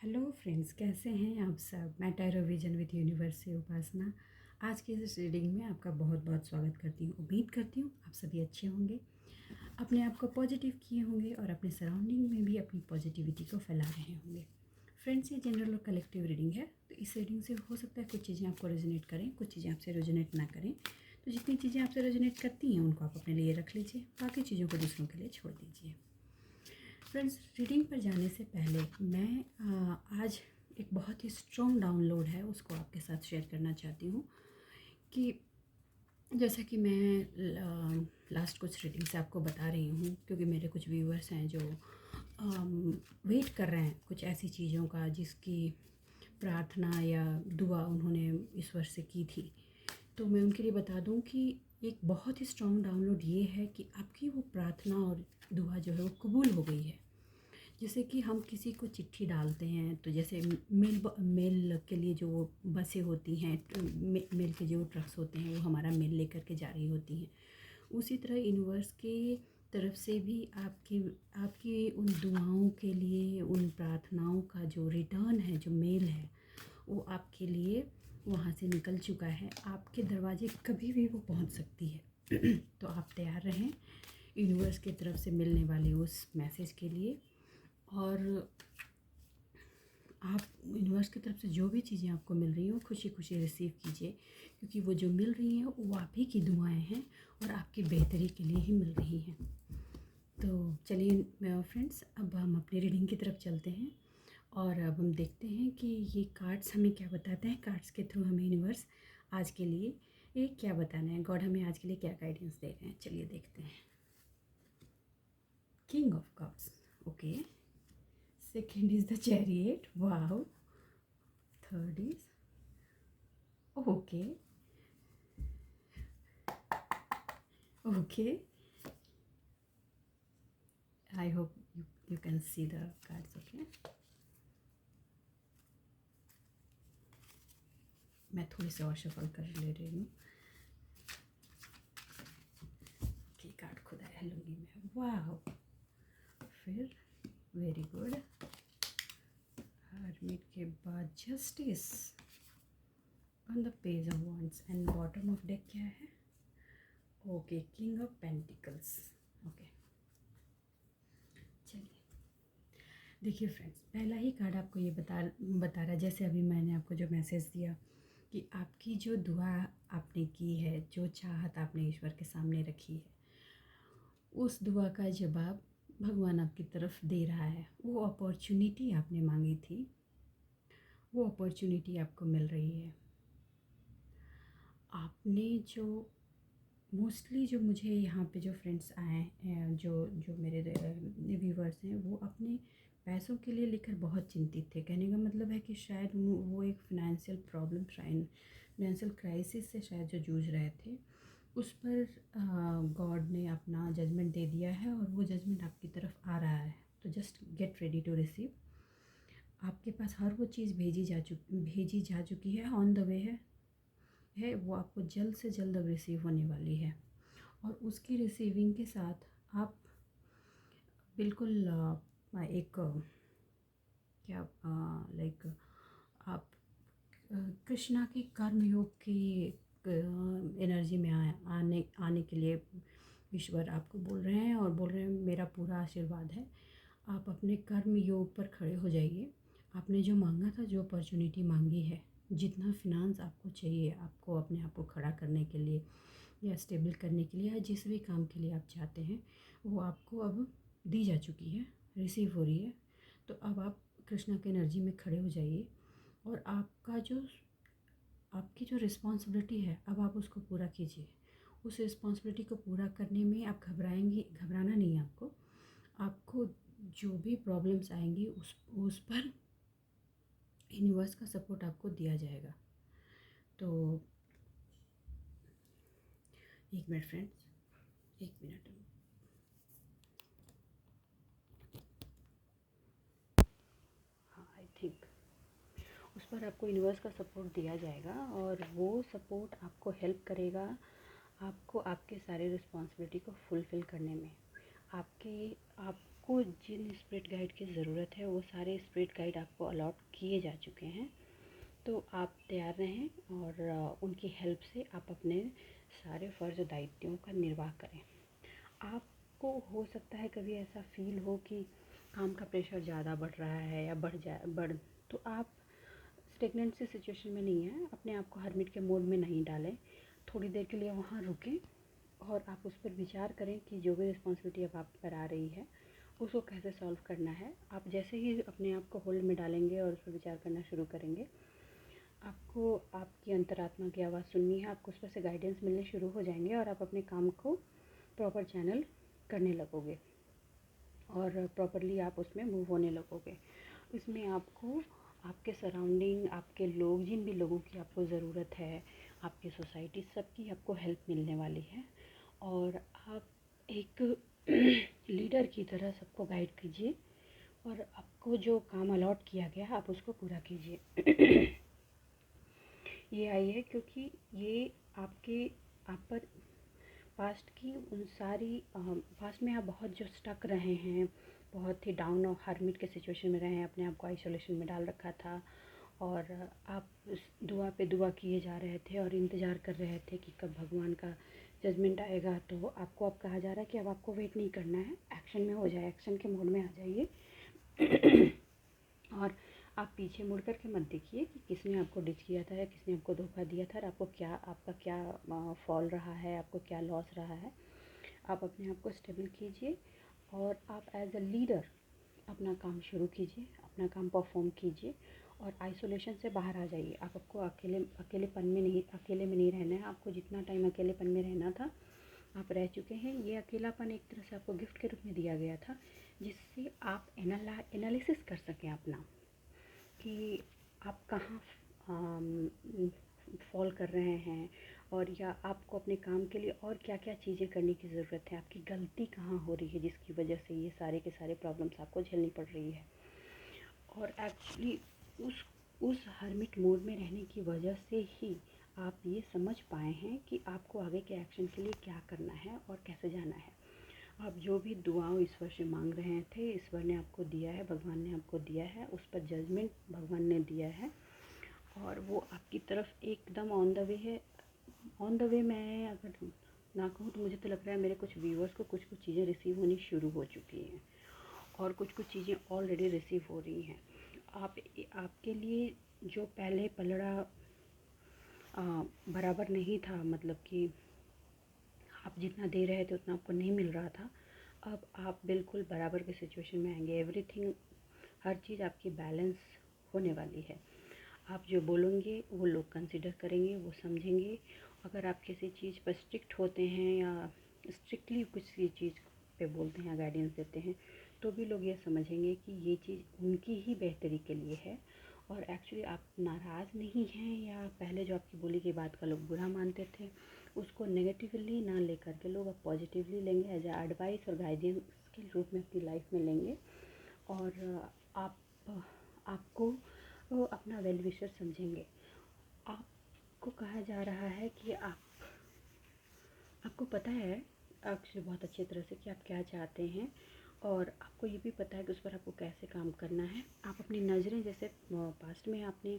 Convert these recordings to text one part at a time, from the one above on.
Hello friends, कैसे हैं आप सब। मैं टैरो विजन विद यूनिवर्स से उपासना आज की इस रीडिंग में आपका बहुत बहुत स्वागत करती हूँ। उम्मीद करती हूँ आप सभी अच्छे होंगे, अपने आप को पॉजिटिव किए होंगे और अपने सराउंडिंग में भी अपनी पॉजिटिविटी को फैला रहे होंगे। फ्रेंड्स, ये जनरल और कलेक्टिव रीडिंग है, तो इस रीडिंग से हो सकता है कुछ चीज़ें आपको रेजोनेट करें, कुछ चीज़ें आपसे रेजोनेट ना करें। तो जितनी चीज़ें आपसे रेजोनेट करती हैं उनको आप अपने लिए रख लीजिए, बाकी चीज़ों को दूसरों के लिए छोड़ दीजिए। फ्रेंड्स, रीडिंग पर जाने से पहले मैं आज एक बहुत ही स्ट्रॉन्ग डाउनलोड है उसको आपके साथ शेयर करना चाहती हूँ कि जैसा कि मैं लास्ट कुछ रीडिंग से आपको बता रही हूँ, क्योंकि मेरे कुछ व्यूअर्स हैं जो वेट कर रहे हैं कुछ ऐसी चीज़ों का जिसकी प्रार्थना या दुआ उन्होंने इस वर्ष से की थी। तो मैं उनके लिए बता दूं कि एक बहुत ही स्ट्रॉन्ग डाउनलोड ये है कि आपकी वो प्रार्थना और दुआ जो है वो कबूल हो गई है। जैसे कि हम किसी को चिट्ठी डालते हैं, तो जैसे मेल के लिए जो बसें होती हैं, मेल के जो ट्रक्स होते हैं वो हमारा मेल लेकर के जा रही होती हैं, उसी तरह यूनिवर्स के तरफ से भी आपकी आपकी उन दुआओं के लिए, उन प्रार्थनाओं का जो रिटर्न है, जो मेल है, वो आपके लिए वहाँ से निकल चुका है। आपके दरवाजे कभी भी वो पहुँच सकती है। तो आप तैयार रहें यूनिवर्स की तरफ से मिलने वाले उस मैसेज के लिए। और आप यूनिवर्स की तरफ से जो भी चीज़ें आपको मिल रही हैं वो खुशी खुशी रिसीव कीजिए, क्योंकि वो जो मिल रही हैं वो आप ही की दुआएं हैं और आपकी बेहतरी के लिए ही मिल रही हैं। तो चलिए फ्रेंड्स, अब हम अपनी रीडिंग की तरफ चलते हैं और अब हम देखते हैं कि ये कार्ड्स हमें क्या बताते हैं। कार्ड्स के थ्रू हमें यूनिवर्स आज के लिए ये क्या बताना है, गॉड हमें आज के लिए क्या गाइडेंस दे रहे हैं, चलिए देखते हैं। King of cups, okay. Second is the chariot. Wow. Third is okay. Okay. I hope you can see the cards. Okay. मैं थोड़ी सी और शफल कर ले रही हूँ कि कार्ड खुद आया लूँगी मैं। वाह, फिर वेरी गुड। हर्मिट के बाद justice on the page of wands and bottom of deck क्या है? Okay, king of pentacles. Okay, चलिए देखिए फ्रेंड्स, पहला ही कार्ड आपको ये बता रहा है, जैसे अभी मैंने आपको जो मैसेज दिया कि आपकी जो दुआ आपने की है, जो चाहत आपने ईश्वर के सामने रखी है, उस दुआ का जवाब भगवान आपकी तरफ दे रहा है। वो अपॉर्चुनिटी आपने मांगी थी, वो अपॉर्चुनिटी आपको मिल रही है। आपने जो मोस्टली जो मुझे यहाँ पे जो फ्रेंड्स आए हैं, जो जो मेरे व्यूवर्स हैं, वो अपने पैसों के लिए लेकर बहुत चिंतित थे। कहने का मतलब है कि शायद वो एक फ़िनेंशियल प्रॉब्लम, फाइनेंशियल क्राइसिस से शायद जो जूझ रहे थे, उस पर गॉड ने अपना जजमेंट दे दिया है और वो जजमेंट आपकी तरफ आ रहा है। तो just get ready to receive. आपके पास हर वो चीज़ भेजी जा चुकी है, ऑन द वे है। वो आपको जल्द से जल्द अब रिसीव होने वाली है और उसकी रिसीविंग के साथ आप बिल्कुल एक क्या लाइक आप कृष्णा की कर्मयोग की एनर्जी में आने के लिए ईश्वर आपको बोल रहे हैं और बोल रहे हैं मेरा पूरा आशीर्वाद है। आप अपने कर्म योग पर खड़े हो जाइए। आपने जो मांगा था, जो अपॉर्चुनिटी मांगी है, जितना फिनांस आपको चाहिए, आपको अपने आप को खड़ा करने के लिए या स्टेबल करने के लिए या जिस भी काम के लिए आप चाहते हैं, वो आपको अब दी जा चुकी है, रिसीव हो रही है। तो अब आप कृष्णा की एनर्जी में खड़े हो जाइए और आपकी जो रिस्पॉन्सिबिलिटी है, अब आप उसको पूरा कीजिए। उस रिस्पॉन्सिबिलिटी को पूरा करने में आप घबराना नहीं है आपको। आपको जो भी प्रॉब्लम्स आएंगी उस पर यूनिवर्स का सपोर्ट आपको दिया जाएगा। तो एक मिनट फ्रेंड्स, एक मिनट। हाँ, आई थिंक उस पर आपको यूनिवर्स का सपोर्ट दिया जाएगा और वो सपोर्ट आपको हेल्प करेगा, आपको आपके सारे रिस्पॉन्सिबिलिटी को फुलफ़िल करने में। आपको आपको जिन स्पिरिट गाइड की ज़रूरत है वो सारे स्पिरिट गाइड आपको अलॉट किए जा चुके हैं। तो आप तैयार रहें और उनकी हेल्प से आप अपने सारे फ़र्ज़ दायित्वों का निर्वाह करें। आपको हो सकता है कभी ऐसा फ़ील हो कि काम का प्रेशर ज़्यादा बढ़ रहा है या बढ़ तो आप स्टेगनेंसी सिचुएशन में नहीं हैं, अपने आप को हर्मिट के मोड में नहीं डालें। थोड़ी देर के लिए वहाँ रुकें और आप उस पर विचार करें कि जो भी रिस्पॉन्सिबिलिटी अब आप पर आ रही है उसको कैसे सॉल्व करना है। आप जैसे ही अपने आप को होल्ड में डालेंगे और उस पर विचार करना शुरू करेंगे, आपको आपकी अंतरात्मा की आवाज़ सुननी है, आपको उस पर से गाइडेंस मिलने शुरू हो जाएंगे और आप अपने काम को प्रॉपर चैनल करने लगोगे और प्रॉपरली आप उसमें मूव होने लगोगे। इसमें आपको आपके सराउंडिंग, आपके लोग, जिन भी लोगों की आपको ज़रूरत है, आपकी सोसाइटी, सबकी आपको हेल्प मिलने वाली है और आप एक लीडर की तरह सबको गाइड कीजिए और आपको जो काम अलॉट किया गया है आप उसको पूरा कीजिए। ये आई है क्योंकि ये आपके आप पर पास्ट की उन सारी पास्ट में आप बहुत जो स्टक रहे हैं, बहुत ही डाउन और हर्मिट के सिचुएशन में रहे हैं, अपने आप को आइसोलेशन में डाल रखा था और आप उस दुआ पे दुआ किए जा रहे थे और इंतज़ार कर रहे थे कि कब भगवान का जजमेंट आएगा। तो आपको अब कहा जा रहा है कि अब आपको वेट नहीं करना है, एक्शन में हो जाए, एक्शन के मोड में आ जाइए। और आप पीछे मुड़ कर के मत देखिए कि किसने आपको डिच किया था या किसने आपको धोखा दिया था और आपका क्या फॉल रहा है, आपको क्या लॉस रहा है। आप अपने आप को स्टेबल कीजिए और आप एज अ लीडर अपना काम शुरू कीजिए, अपना काम परफॉर्म कीजिए और आइसोलेशन से बाहर आ जाइए। आपको अकेले में नहीं रहना है। आपको जितना टाइम अकेलेपन में रहना था आप रह चुके हैं। ये अकेलापन एक तरह से आपको गिफ्ट के रूप में दिया गया था, जिससे आप एनालिसिस कर सकें अपना कि आप कहाँ फॉल कर रहे हैं और या आपको अपने काम के लिए और क्या क्या चीज़ें करने की ज़रूरत है, आपकी गलती कहाँ हो रही है जिसकी वजह से ये सारे के सारे प्रॉब्लम्स आपको झेलनी पड़ रही है। और एक्चुअली उस हर्मिट मोड में रहने की वजह से ही आप ये समझ पाए हैं कि आपको आगे के एक्शन के लिए क्या करना है और कैसे जाना है। आप जो भी दुआओं ईश्वर से मांग रहे थे, ईश्वर ने आपको दिया है, भगवान ने आपको दिया है, उस पर जजमेंट भगवान ने दिया है और वो आपकी तरफ एकदम ऑन द वे है। ऑन द वे मैं अगर ना कहूँ तो मुझे तो लग रहा है मेरे कुछ व्यूअर्स को कुछ चीज़ें रिसीव होनी शुरू हो चुकी हैं और कुछ चीज़ें ऑलरेडी रिसीव हो रही हैं। आपके लिए जो पहले पलड़ा बराबर नहीं था, मतलब कि आप जितना दे रहे थे उतना आपको नहीं मिल रहा था, अब आप बिल्कुल बराबर के सिचुएशन में आएंगे। एवरीथिंग, हर चीज़ आपकी बैलेंस होने वाली है। आप जो बोलेंगे वो लोग कंसिडर करेंगे, वो समझेंगे। अगर आप किसी चीज़ पर स्ट्रिक्ट होते हैं या स्ट्रिक्टली किसी चीज़ पे बोलते हैं या गाइडेंस देते हैं तो भी लोग ये समझेंगे कि ये चीज़ उनकी ही बेहतरी के लिए है और एक्चुअली आप नाराज़ नहीं हैं या पहले जो आपकी बोली की बात का लोग बुरा मानते थे उसको नेगेटिवली ना लेकर के लोग अब पॉजिटिवली लेंगे, एज ए एडवाइस और गाइडेंस के रूप में अपनी लाइफ में लेंगे और आप आपको अपना वेल विशर समझेंगे। आपको कहा जा रहा है कि आपको पता है एक्चुअली बहुत अच्छी तरह से कि आप क्या चाहते हैं और आपको ये भी पता है कि उस पर आपको कैसे काम करना है। आप अपनी नज़रें जैसे पास्ट में आपने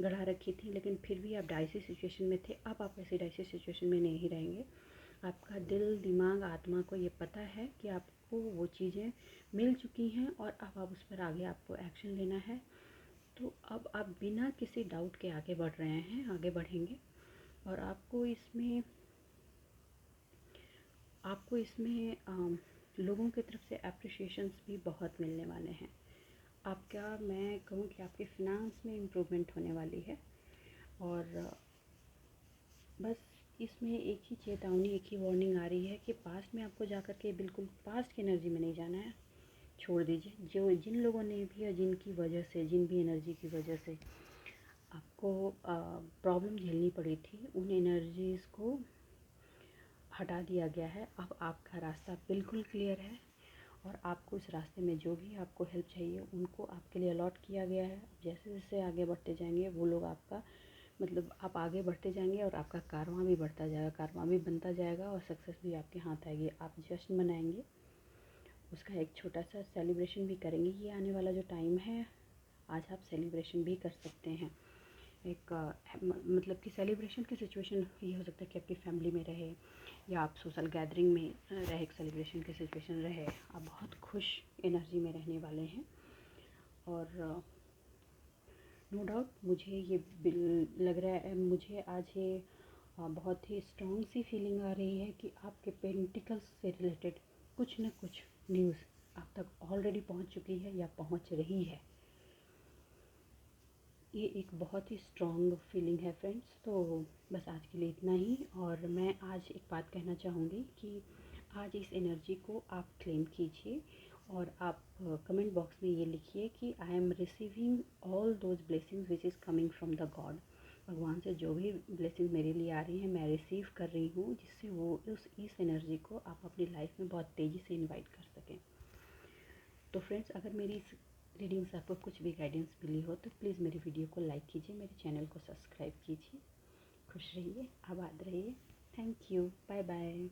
गड़ा रखी थी लेकिन फिर भी आप डाइसी सिचुएशन में थे, अब आप ऐसी डाइसी सिचुएशन में नहीं रहेंगे। आपका दिल, दिमाग, आत्मा को ये पता है कि आपको वो चीज़ें मिल चुकी हैं और अब आप उस पर आगे आपको एक्शन लेना है। तो अब आप बिना किसी डाउट के आगे बढ़ रहे हैं, आगे बढ़ेंगे और आपको इसमें लोगों की तरफ से अप्रिशिएशंस भी बहुत मिलने वाले हैं। मैं कहूँ कि आपके फिनांस में इम्प्रूवमेंट होने वाली है और बस इसमें एक ही चेतावनी, एक ही वार्निंग आ रही है कि पास्ट में आपको जाकर के बिल्कुल पास्ट की एनर्जी में नहीं जाना है। छोड़ दीजिए। जो जिन लोगों ने भी या जिनकी वजह से, जिन भी एनर्जी की वजह से आपको प्रॉब्लम झेलनी पड़ी थी, उन एनर्जीज़ को हटा दिया गया है। अब आपका रास्ता बिल्कुल क्लियर है और आपको इस रास्ते में जो भी आपको हेल्प चाहिए उनको आपके लिए अलॉट किया गया है। जैसे जैसे आगे बढ़ते जाएंगे वो लोग आपका मतलब आप आगे बढ़ते जाएंगे और आपका कारवां भी बढ़ता जाएगा, कारवां भी बनता जाएगा और सक्सेस भी आपके हाथ आएगी। आप जश्न मनाएंगे उसका एक छोटा सा सेलिब्रेशन भी करेंगे। ये आने वाला जो टाइम है, आज आप सेलिब्रेशन भी कर सकते हैं। एक मतलब कि सेलिब्रेशन की सिचुएशन ये हो सकता है कि आपकी फैमिली में रहे या आप सोशल गैदरिंग में रहे, एक सेलिब्रेशन की सिचुएशन रहे, आप बहुत खुश एनर्जी में रहने वाले हैं। और नो डाउट मुझे ये लग रहा है, मुझे आज ये बहुत ही स्ट्रॉन्ग सी फीलिंग आ रही है कि आपके पेंटिकल्स से रिलेटेड कुछ न कुछ न्यूज़ आप तक ऑलरेडी पहुंच चुकी है या पहुंच रही है। ये एक बहुत ही स्ट्रॉन्ग फीलिंग है फ्रेंड्स। तो बस आज के लिए इतना ही। और मैं आज एक बात कहना चाहूँगी कि आज इस एनर्जी को आप क्लेम कीजिए और आप कमेंट बॉक्स में ये लिखिए कि I am receiving all those blessings which is coming from the God. भगवान से जो भी ब्लेसिंग मेरे लिए आ रही हैं मैं रिसीव कर रही हूँ, जिससे वो इस एनर्जी को आप अपनी लाइफ में बहुत तेज़ी से इन्वाइट कर सकें। तो फ्रेंड्स, अगर मेरी इस रीडिंग से आपको कुछ भी गाइडेंस मिली हो तो प्लीज़ मेरी वीडियो को लाइक कीजिए, मेरे चैनल को सब्सक्राइब कीजिए। खुश रहिए, आबाद रहिए। Thank you, bye bye.